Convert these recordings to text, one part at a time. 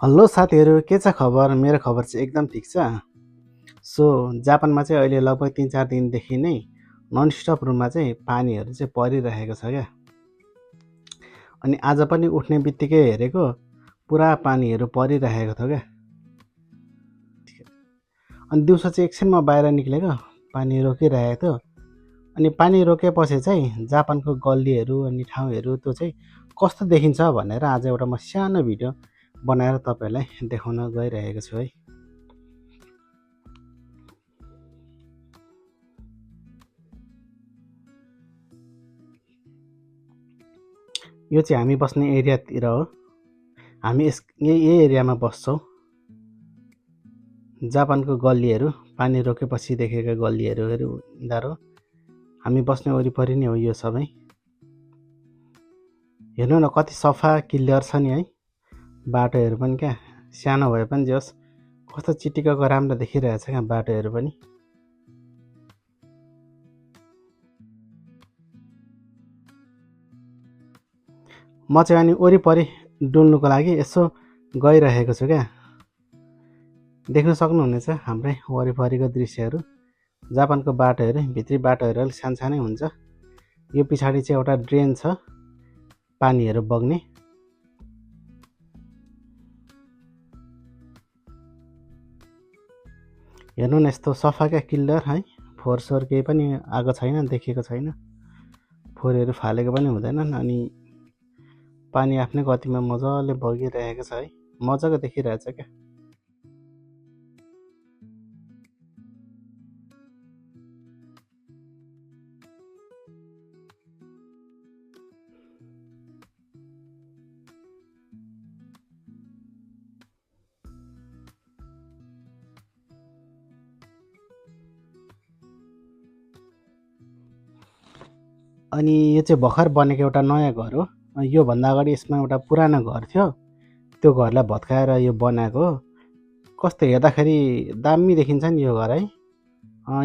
Hello साथीहरू, के छ खबर? मेरो खबर चाहिँ एकदम ठिक छ। जापानमा चाहिँ अहिले लगभग 3-4 दिनदेखि नै ननस्टप रूपमा चाहिँ पानीहरू चाहिँ परिरहेको छ क्या। अनि आज पनि उठ्ने बित्तिकै हेरेको पुरा पानीहरू परिरहेको थियो क्या। अनि दिउँसो चाहिँ एकछिनमा बाहिर निक्लेको पानी रोकिरहेको थियो। अनि पानी रोकेपछि चाहिँ जापानको गल्लीहरू अनि ठाउँहरू त्यो चाहिँ कस्तो देखिन्छ भनेर आज एउटा म सानो भिडियो बनाएर तपाईँहरूलाई देखाउन गइरहेको छु है। यो चाहिँ हामी बस्ने एरियातिर हो। हामी यही एरियामा बस्छौँ। जापानको गल्लीहरू पानी रोकेपछि देखेका गल्लीहरू यिनीहरू हामी बस्ने वरिपरि नै हो यो सबै। हेर्नु न कति सफा क्लियर छ नि है। बाटोहरू पनि क्या सानो भए पनि जस कस्तो चिटिक्कको राम्रो देखिरहेछ क्या बाटोहरू पनि। म चाहिँ अनि वरिपरि डुल्नुको लागि यसो गइरहेको छु क्या। देख्न सक्नुहुनेछ हाम्रै वरिपरिको दृश्यहरू। जापानको बाटोहरू भित्री बाटोहरू अलिक सानसानै हुन्छ। यो पछाडि चाहिँ एउटा ड्रेन छ पानीहरू बग्ने। हेर्नु न यस्तो सफा क्या क्लियर है। फोहोर केही पनि आएको छैन, देखिएको छैन। फोहोरहरू फालेको पनि हुँदैनन्। अनि पानी आफ्नै गतिमा मजाले बगिरहेको छ है। मजाको देखिरहेछ क्या। अनि यो चाहिँ भर्खर बनेको एउटा नयाँ घर हो। योभन्दा अगाडि यसमा एउटा पुरानो घर थियो। त्यो घरलाई भत्काएर यो बनाएको हो। कस्तो हेर्दाखेरि दामी देखिन्छ नि यो घर है।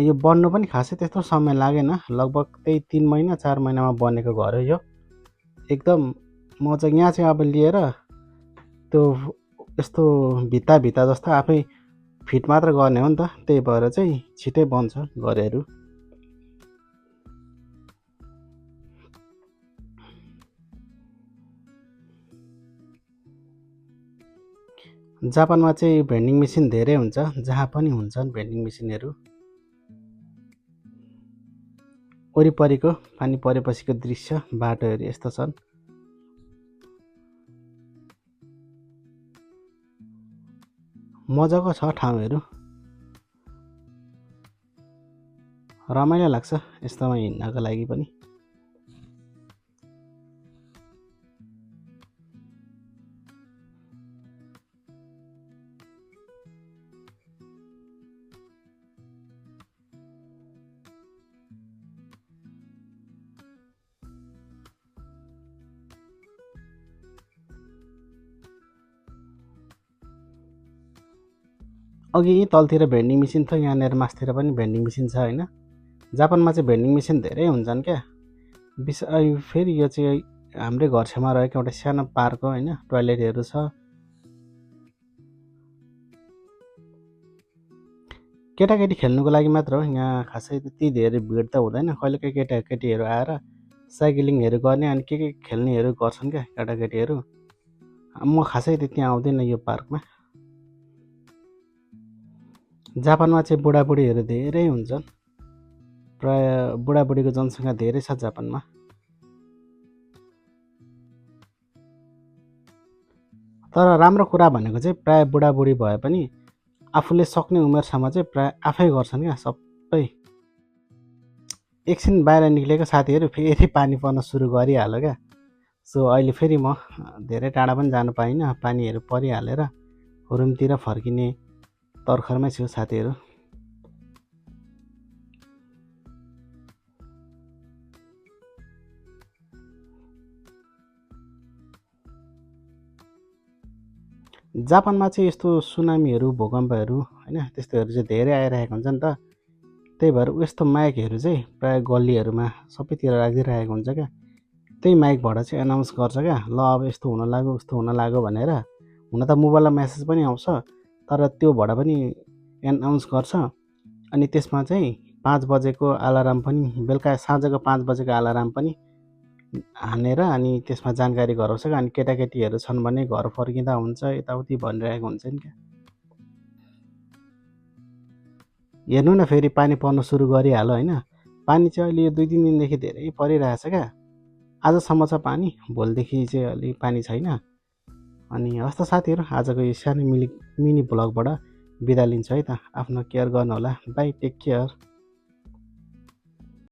यो बन्नु पनि खासै त्यस्तो समय लागेन। लगभग त्यही 3 महिना 4 महिनामा बनेको घर हो यो। एकदम मजा। यहाँ चाहिँ अब लिएर त्यो यस्तो भित्ता जस्तो आफै फिट मात्र गर्ने हो नि त। त्यही भएर चाहिँ छिटै बन्छ घरहरू। जापानमा चाहिँ भेन्डिङ मेसिन धेरै हुन्छ। जहाँ पनि हुन्छन् भेन्डिङ मेसिनहरू। वरिपरिको पानी परेपछिको दृश्य बाटोहरू यस्तो छन्। मजाको छ ठाउँहरू। रमाइलो लाग्छ यस्तोमा हिँड्नको लागि पनि। अघि तलतिर भेन्डिङ मेसिन थियो, यहाँनिर मासतिर पनि भेन्डिङ मेसिन छ होइन। जापानमा चाहिँ भेन्डिङ मेसिन धेरै हुन्छन् क्या। फेरि यो चाहिँ हाम्रै घर छेउमा रहेको एउटा सानो पार्क हो होइन। टोयलेटहरू छ। केटाकेटी खेल्नुको लागि मात्र हो। यहाँ खासै त्यति धेरै भिड त हुँदैन। कहिलेकाहीँ केटाकेटीहरू आएर साइक्लिङहरू गर्ने अनि के खेल्नेहरू गर्छन् क्या केटाकेटीहरू। म खासै त्यति आउँदिनँ यो पार्कमा। जापानमा चाहिँ बुढाबुढीहरू धेरै हुन्छन्। प्राय बुढाबुढीको जनसङ्ख्या धेरै छ जापानमा। तर राम्रो कुरा भनेको चाहिँ प्राय बुढाबुढी भए पनि आफूले सक्ने उमेरसम्म चाहिँ प्राय आफै गर्छन् क्या सबै। एकछिन बाहिर निक्लेको साथीहरू फेरि पानी पर्न सुरु गरिहाल्यो क्या। अहिले फेरि म धेरै टाढा पनि जानु पाइनँ। पानीहरू परिहालेर रुमतिर फर्किने तर्खरमै छु साथीहरू। जापानमा चाहिँ यस्तो सुनामीहरू भूकम्पहरू होइन त्यस्तोहरू चाहिँ धेरै आइरहेको हुन्छ नि त। त्यही भएर यस्तो माइकहरू चाहिँ प्राय गल्लीहरूमा सबैतिर राखिदिइरहेको हुन्छ क्या। त्यही माइकबाट चाहिँ एनाउन्स गर्छ क्या। ल अब यस्तो हुन लाग्यो उस्तो हुन लाग्यो भनेर हुन त मोबाइलमा मेसेज पनि आउँछ, तर त्योबाट पनि एनाउन्स गर्छ। अनि त्यसमा चाहिँ 5 बजेको अलार्म पनि, बेलुका साँझको 5 बजेको अलार्म पनि हानेर अनि त्यसमा जानकारी गराउँछ क्या। अनि केटाकेटीहरू छन् भने घर फर्किँदा हुन्छ, यताउति भनिरहेको हुन्छ नि क्या। हेर्नु न, फेरि पानी पर्न सुरु गरिहाल्यो होइन। पानी चाहिँ अहिले यो 2-3 दिनदेखि धेरै परिरहेछ क्या। आजसम्म छ पानी, भोलिदेखि चाहिँ अलि पानी छैन। अनि हस् त साथीहरू, आजको यो सानो मिनी ब्लगबाट बिदा लिन्छु है त। आफ्नो केयर गर्नुहोला। Bye, take care.